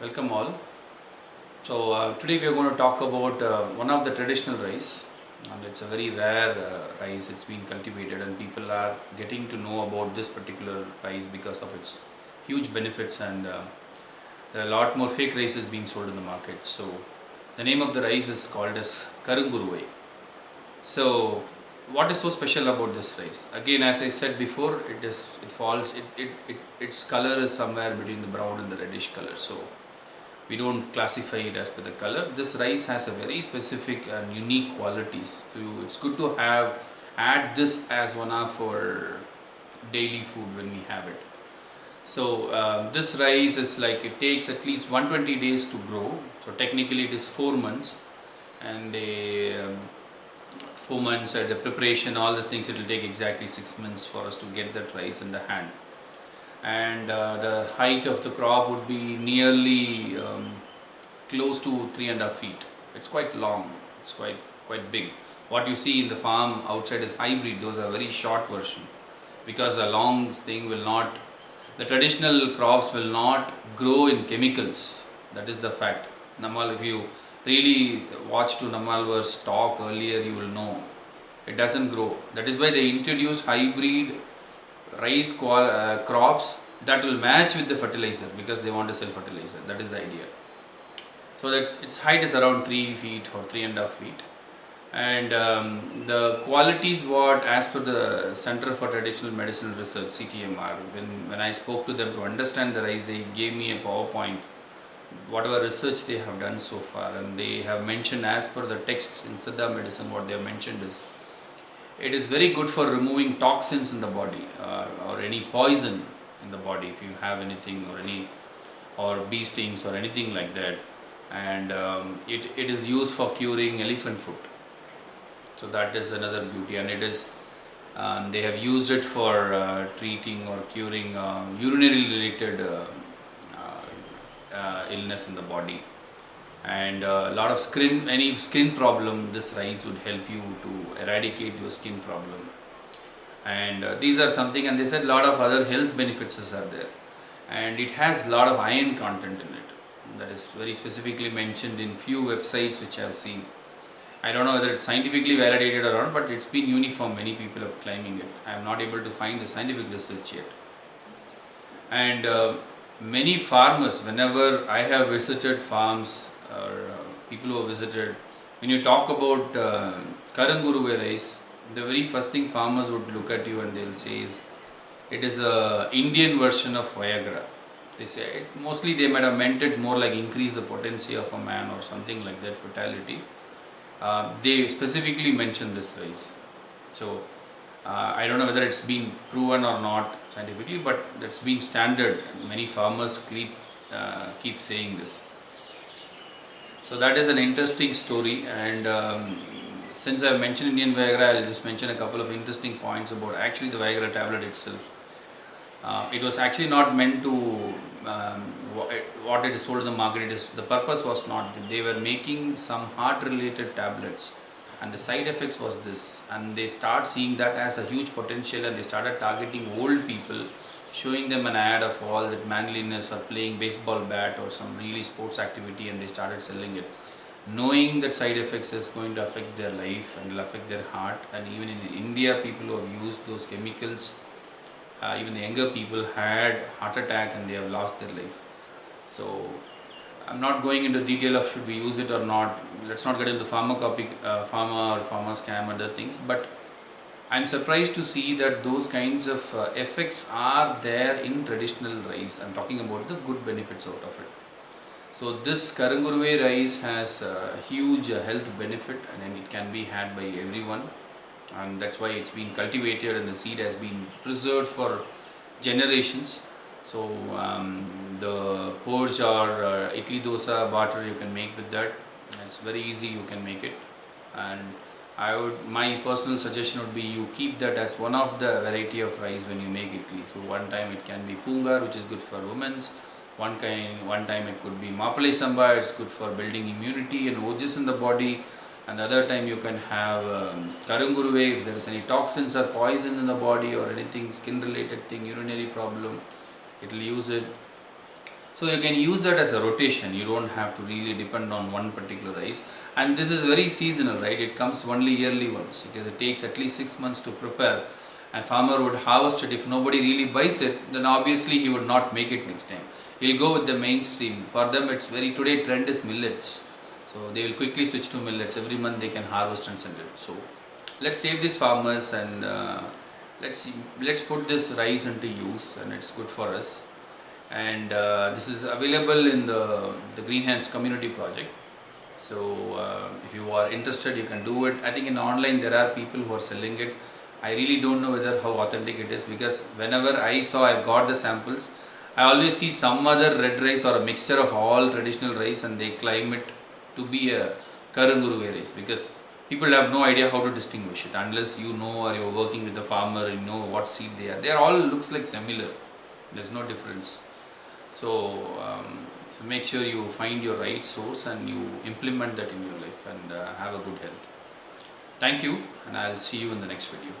Welcome all. Today we are going to talk about one of the traditional rice, and it's a very rare rice. It's been cultivated, and people are getting to know about this particular rice because of its huge benefits. And there are a lot more fake rices being sold in the market. So the name of the rice is called as Karunguruvai. So what is so special about this rice? Again, as I said before, its color is somewhere between the brown and the reddish color. So we don't classify it as per the color. This rice has a very specific and unique qualities. So it's good to add this as one of our daily food when we have it. So this rice is like it takes at least 120 days to grow. So technically it is 4 months, and 4 months the preparation, all the things, it will take exactly 6 months for us to get that rice in the hand. And the height of the crop would be nearly close to 3.5 feet. It's quite long. It's quite big. What you see in the farm outside is hybrid. Those are very short version, because the long thing will not. The traditional crops will not grow in chemicals. That is the fact. Namal, if you really watch to Namalvar's talk earlier, you will know it doesn't grow. That is why they introduced hybrid rice crops that will match with the fertilizer, because they want to sell fertilizer. That is the idea. So that its height is around 3 feet or 3.5 feet, and the qualities, what as per the Center for Traditional Medicinal Research (CTMR), when I spoke to them to understand the rice, they gave me a PowerPoint, whatever research they have done so far, and they have mentioned, as per the text in Siddha medicine, what they have mentioned is it is very good for removing toxins in the body, or any poison in the body, if you have anything or bee stings or anything like that. And it is used for curing elephant foot. So that is another beauty, and it is they have used it for treating or curing urinary related illness in the body. And a lot of any skin problem, this rice would help you to eradicate your skin problem. And these are something, and they said a lot of other health benefits are there, and it has a lot of iron content in it. That is very specifically mentioned in few websites which I have seen. I don't know whether it's scientifically validated or not, but it's been uniform. Many people are claiming it. I am not able to find the scientific research yet. And many farmers, whenever I have visited farms, or people who have visited, when you talk about Karunguruvai rice, the very first thing farmers would look at you and they'll say is, it is a Indian version of Viagra. They say it, mostly they might have meant it more like increase the potency of a man or something like that, fertility. They specifically mention this rice. So I don't know whether it's been proven or not scientifically, but that's been standard. Many farmers keep saying this. So that is an interesting story. And since I have mentioned Indian Viagra, I'll just mention a couple of interesting points about actually the Viagra tablet itself. It was actually not meant to what it is sold in the market. The purpose was not. They were making some heart related tablets, and the side effects was this, and they start seeing that as a huge potential, and they started targeting old people, showing them an ad of all that manliness or playing baseball bat or some really sports activity, and they started selling it, knowing that side effects is going to affect their life and will affect their heart. And even in India, people who have used those chemicals, even the younger people, had heart attack and they have lost their life. So I'm not going into detail of should we use it or not. Let's not get into pharma or pharma scam and other things, but I'm surprised to see that those kinds of effects are there in traditional rice. I'm talking about the good benefits out of it. So this Karunguruvai rice has a huge health benefit, and it can be had by everyone, and that's why it's been cultivated and the seed has been preserved for generations. So the porridge or idli dosa batter you can make with that. It's very easy, you can make it. And my personal suggestion would be you keep that as one of the variety of rice when you make idli. So one time it can be pungar, which is good for women's. One time it could be mapalai samba, it's good for building immunity and ojas in the body. And the other time you can have Karunguruvai, if there is any toxins or poison in the body or anything skin related thing, urinary problem, it will use it. So you can use that as a rotation. You don't have to really depend on one particular rice. And this is very seasonal, right? It comes only yearly once because it takes at least 6 months to prepare. And farmer would harvest it. If nobody really buys it, then obviously he would not make it next time. He'll go with the mainstream. For them, it's very, today trend is millets. So they will quickly switch to millets. Every month they can harvest and send it. So let's save these farmers, and let's put this rice into use, and it's good for us. And this is available in the Green Hands community project. So if you are interested, you can do it. I think in online there are people who are selling it. I really don't know whether how authentic it is, because whenever I got the samples, I always see some other red rice or a mixture of all traditional rice, and they claim it to be a Karunguruvai rice, because people have no idea how to distinguish it unless you know, or you're working with the farmer, you know what seed they are. They are all looks like similar. There's no difference. So make sure you find your right source and you implement that in your life, and have a good health. Thank you, and I'll see you in the next video.